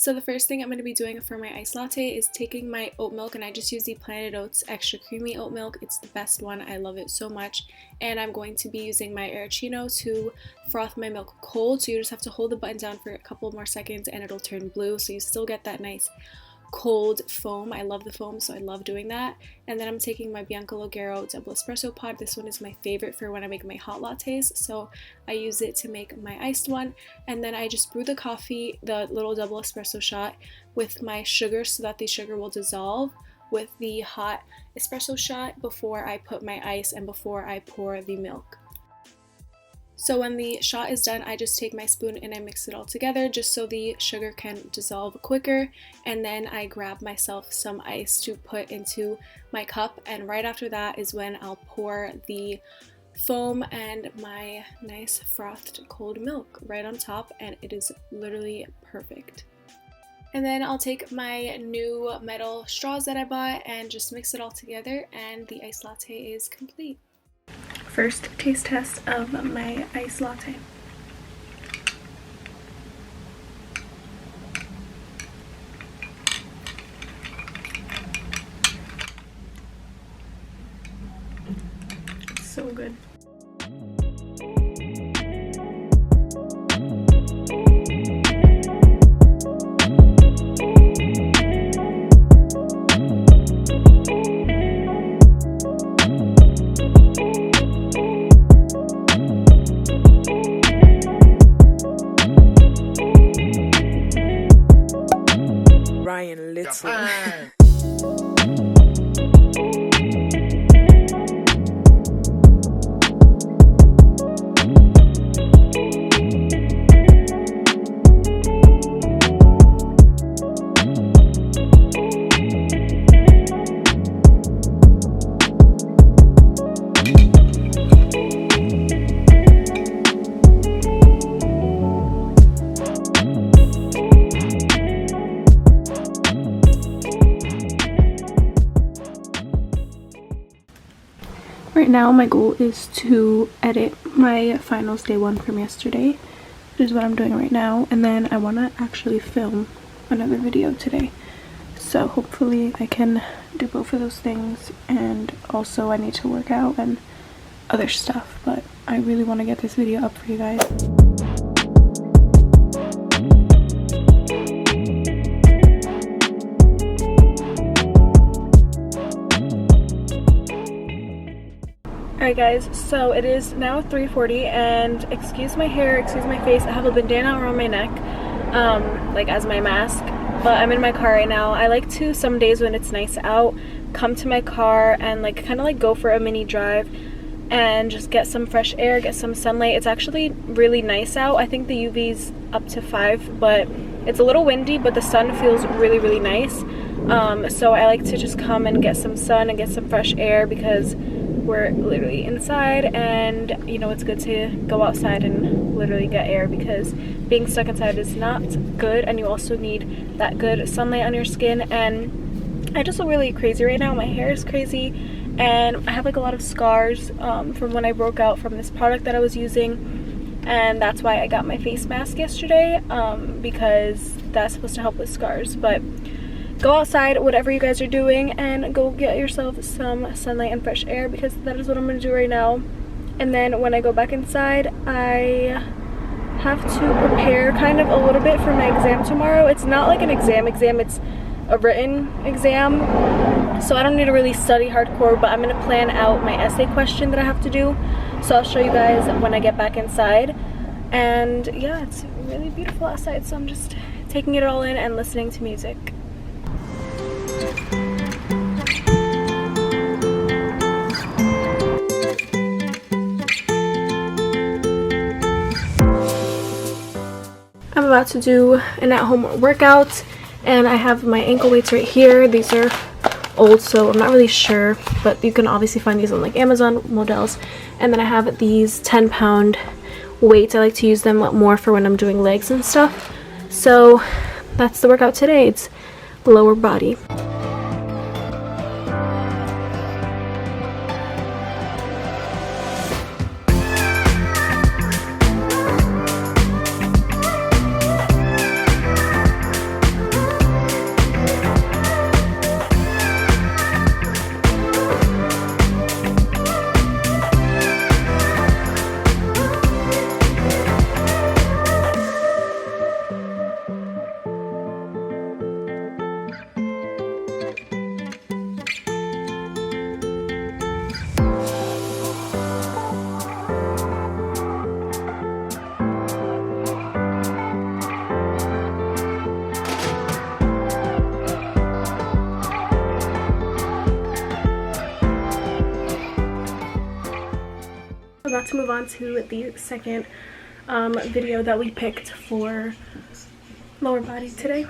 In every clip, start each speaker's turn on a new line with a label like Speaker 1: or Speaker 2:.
Speaker 1: So the first thing I'm going to be doing for my iced latte is taking my oat milk, and I just use the Planet Oats extra creamy oat milk. It's the best one. I love it so much. And I'm going to be using my Arancino to froth my milk cold. So you just have to hold the button down for a couple more seconds and it'll turn blue. So you still get that nice cold foam. I love the foam, so I love doing that. And then I'm taking my Bianco Logero double espresso pod. This one is my favorite for when I make my hot lattes, so I use it to make my iced one. And then I just brew the coffee, the little double espresso shot, with my sugar so that the sugar will dissolve with the hot espresso shot before I put my ice and before I pour the milk. So when the shot is done, I just take my spoon and I mix it all together just so the sugar can dissolve quicker, and then I grab myself some ice to put into my cup, and right after that is when I'll pour the foam and my nice frothed cold milk right on top, and it is literally perfect. And then I'll take my new metal straws that I bought and just mix it all together, and the iced latte is complete. First taste test of my iced latte. It's so good. Right now my goal is to edit my finals day 1 from yesterday, which is what I'm doing right now, and then I want to actually film another video today. So hopefully I can do both of those things, and also I need to work out and other stuff, but I really want to get this video up for you guys. Alright guys, so it is now 3:40, and excuse my hair, excuse my face, I have a bandana around my neck, like as my mask, but I'm in my car right now. I like to, some days when it's nice out, come to my car and like kind of like go for a mini drive and just get some fresh air, get some sunlight. It's actually really nice out. I think the UV's up to 5, but it's a little windy, but the sun feels really nice. So I like to just come and get some sun and get some fresh air because we're literally inside, and you know it's good to go outside and literally get air because being stuck inside is not good, and you also need that good sunlight on your skin. And I just look really crazy right now. My hair is crazy and I have like a lot of scars from when I broke out from this product that I was using, and that's why I got my face mask yesterday, because that's supposed to help with scars. But go outside, whatever you guys are doing, and go get yourself some sunlight and fresh air, because that is what I'm going to do right now. And then when I go back inside, I have to prepare kind of a little bit for my exam tomorrow. It's not like an exam, it's a written exam, so I don't need to really study hardcore, but I'm going to plan out my essay question that I have to do. So I'll show you guys when I get back inside. And yeah, it's really beautiful outside, so I'm just taking it all in and listening to music. I'm about to do an at-home workout, and I have my ankle weights right here. These are old, so I'm not really sure, but you can obviously find these on like Amazon models. And then I have these 10-pound weights. I like to use them more for when I'm doing legs and stuff. So that's the workout today. It's lower body. to move on to the second video that we picked for lower body today.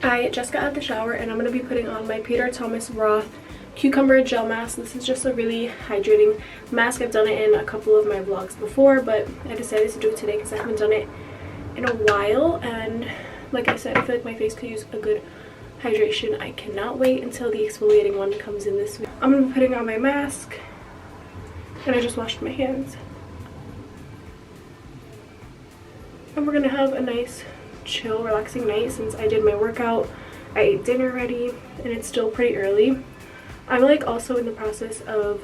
Speaker 1: I just got out of the shower and I'm going to be putting on my Peter Thomas Roth cucumber gel mask. This is just a really hydrating mask. I've done it in a couple of my vlogs before, but I decided to do it today because I haven't done it in a while, and like I said, I feel like my face could use a good hydration. I cannot wait until the exfoliating one comes in this week. I'm going to be putting on my mask, and I just washed my hands. And we're going to have a nice, chill, relaxing night since I did my workout. I ate dinner already, and it's still pretty early. I'm like also in the process of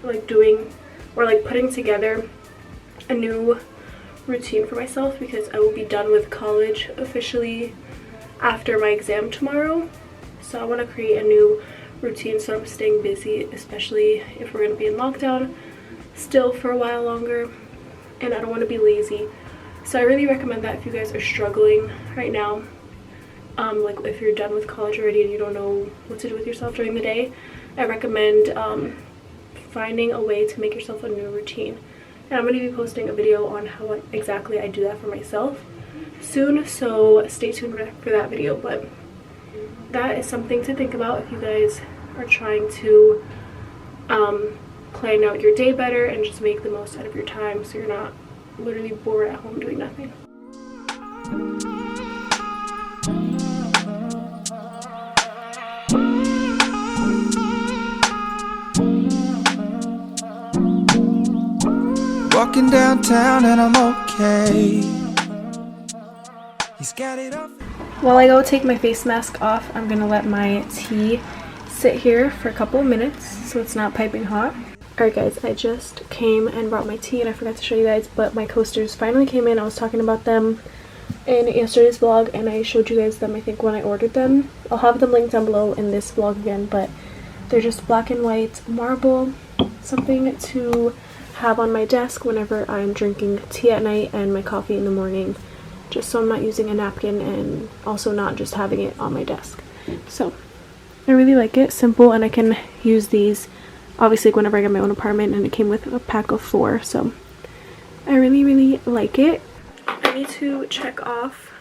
Speaker 1: like doing or like putting together a new routine for myself because I will be done with college officially after my exam tomorrow. So I want to create a new routine so I'm staying busy, especially if we're going to be in lockdown still for a while longer, and I don't want to be lazy. So I really recommend that if you guys are struggling right now, like if you're done with college already and you don't know what to do with yourself during the day, I recommend finding a way to make yourself a new routine. And I'm going to be posting a video on how exactly I do that for myself soon, so stay tuned for that video. But that is something to think about if you guys are trying to plan out your day better and just make the most out of your time so you're not literally bored at home doing nothing.
Speaker 2: Walking downtown and I'm okay. He's got it off.
Speaker 1: While I go take my face mask off, I'm gonna let my tea sit here for a couple of minutes so it's not piping hot. Alright guys, I just came and brought my tea and I forgot to show you guys, but my coasters finally came in. I was talking about them in yesterday's vlog and I showed you guys them I think when I ordered them. I'll have them linked down below in this vlog again, but they're just black and white marble, something to have on my desk whenever I'm drinking tea at night and my coffee in the morning, just so I'm not using a napkin and also not just having it on my desk. So I really like it, simple, and I can use these obviously whenever I get my own apartment, and it came with a pack of 4, so I really like it. I need to check off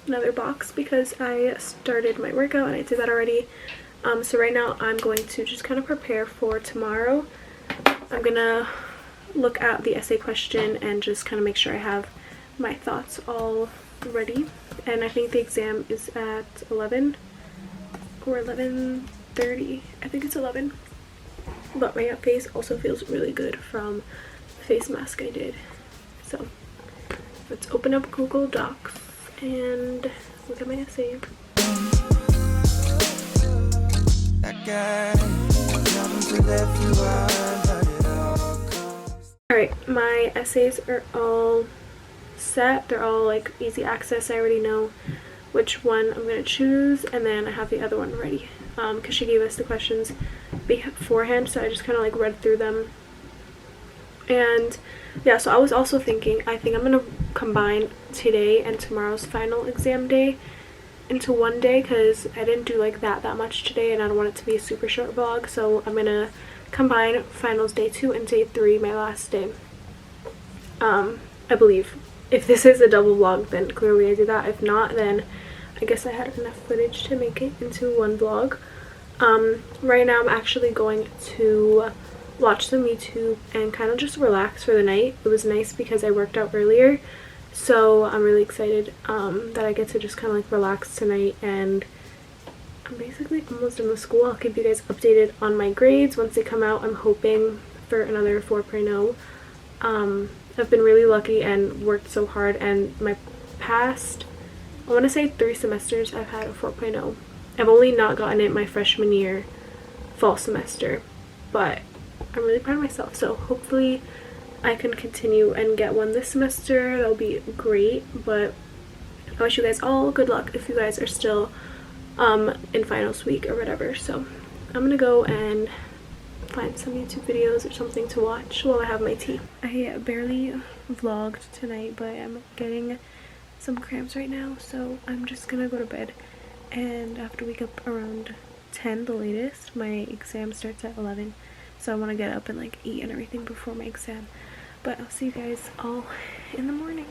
Speaker 1: another box because I started my workout and I did that already. So right now I'm going to just kind of prepare for tomorrow. I'm gonna look at the essay question and just kind of make sure I have my thoughts all ready. And I think the exam is at 11 or 11:30. I think it's 11. But my face also feels really good from the face mask I did. So let's open up Google Docs and look at my essay. Alright, my essays are all set. They're all like easy access. I already know which one I'm going to choose, and then I have the other one ready because she gave us the questions beforehand, so I just kind of like read through them. And yeah, so I was also thinking, I think I'm going to combine today and tomorrow's final exam day into one day because I didn't do like that much today and I don't want it to be a super short vlog, so I'm going to combine finals day 2 and day 3, my last day. I believe if this is a double vlog, then clearly I did that. If not, then I guess I had enough footage to make it into one vlog. Right now I'm actually going to watch some YouTube and kind of just relax for the night. It was nice because I worked out earlier, so I'm really excited that I get to just kind of like relax tonight, and I'm basically almost done with school. I'll keep you guys updated on my grades once they come out. I'm hoping for another 4.0. I've been really lucky and worked so hard, and my past, I want to say 3 semesters I've had a 4.0. I've only not gotten it my freshman year fall semester, but I'm really proud of myself, so hopefully I can continue and get one this semester. That'll be great. But I wish you guys all good luck if you guys are still in finals week or whatever. So I'm gonna go and find some YouTube videos or something to watch while I have my tea. I barely vlogged tonight, but I'm getting some cramps right now, so I'm just gonna go to bed and I have to wake up around 10 the latest. My exam starts at 11, so I want to get up and like eat and everything before my exam. But I'll see you guys all in the morning.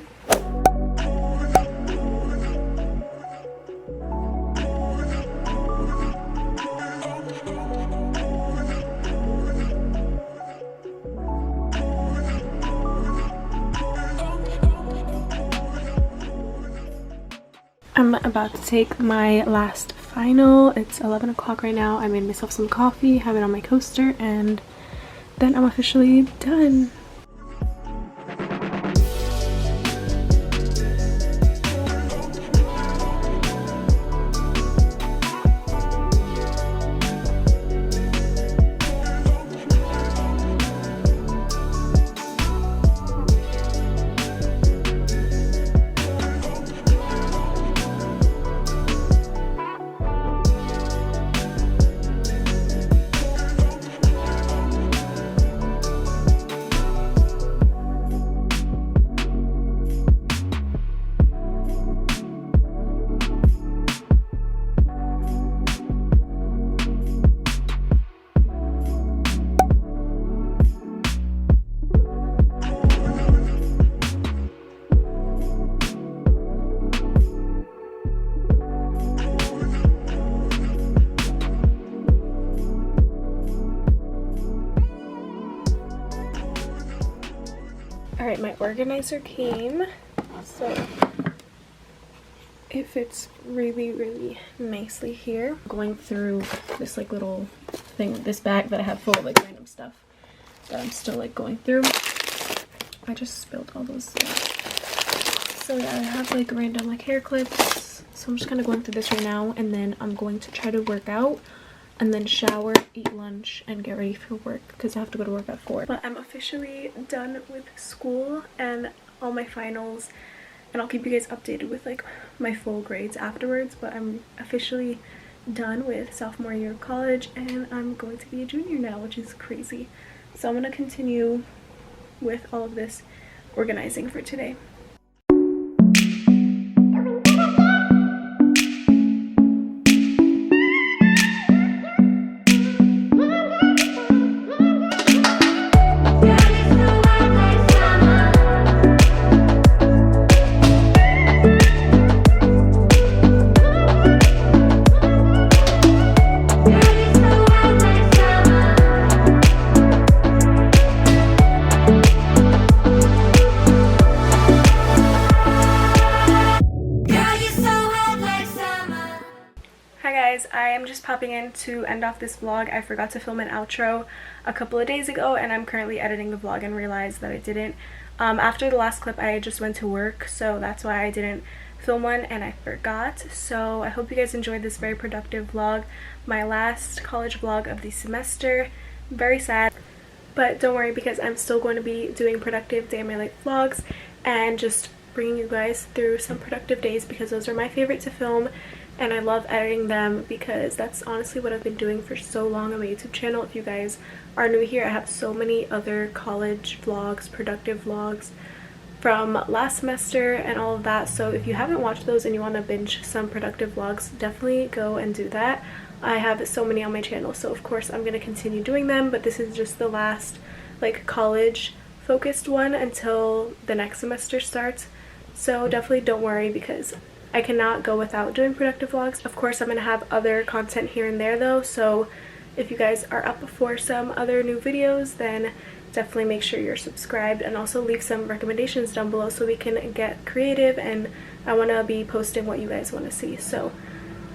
Speaker 1: I'm about to take my last final. It's 11 o'clock right now. I made myself some coffee, have it on my coaster, and then I'm officially done. Alright, my organizer came, so it fits really, really nicely here. Going through this like little thing, this bag that I have full of like random stuff that I'm still like going through. I just spilled all those stuff. So yeah, I have like random like hair clips. So I'm just kind of going through this right now, and then I'm going to try to work out and then shower, eat lunch, and get ready for work because I have to go to work at 4. But I'm officially done with school and all my finals, and I'll keep you guys updated with like my full grades afterwards. But I'm officially done with sophomore year of college, and I'm going to be a junior now, which is crazy. So I'm gonna continue with all of this organizing for today. I am just popping in to end off this vlog. I forgot to film an outro a couple of days ago, and I'm currently editing the vlog and realized that I didn't. After the last clip, I just went to work, so that's why I didn't film one and I forgot. So I hope you guys enjoyed this very productive vlog, my last college vlog of the semester. Very sad, but don't worry because I'm still going to be doing productive day in my life vlogs and just bringing you guys through some productive days because those are my favorite to film. And I love editing them because that's honestly what I've been doing for so long on my YouTube channel. If you guys are new here, I have so many other college vlogs, productive vlogs from last semester and all of that. So if you haven't watched those and you want to binge some productive vlogs, definitely go and do that. I have so many on my channel, so of course I'm going to continue doing them, but this is just the last like college focused one until the next semester starts. So definitely don't worry because I cannot go without doing productive vlogs. Of course, I'm going to have other content here and there though, so if you guys are up for some other new videos, then definitely make sure you're subscribed and also leave some recommendations down below so we can get creative, and I want to be posting what you guys want to see. So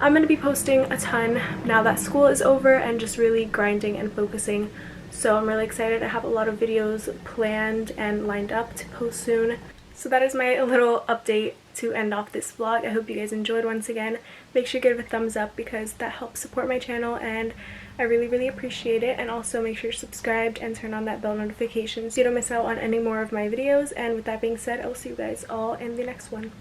Speaker 1: I'm going to be posting a ton now that school is over and just really grinding and focusing. So I'm really excited. I have a lot of videos planned and lined up to post soon. So that is my little update to end off this vlog. I hope you guys enjoyed once again. Make sure you give it a thumbs up because that helps support my channel and I really, really appreciate it. And also make sure you're subscribed and turn on that bell notification so you don't miss out on any more of my videos. And with that being said, I will see you guys all in the next one.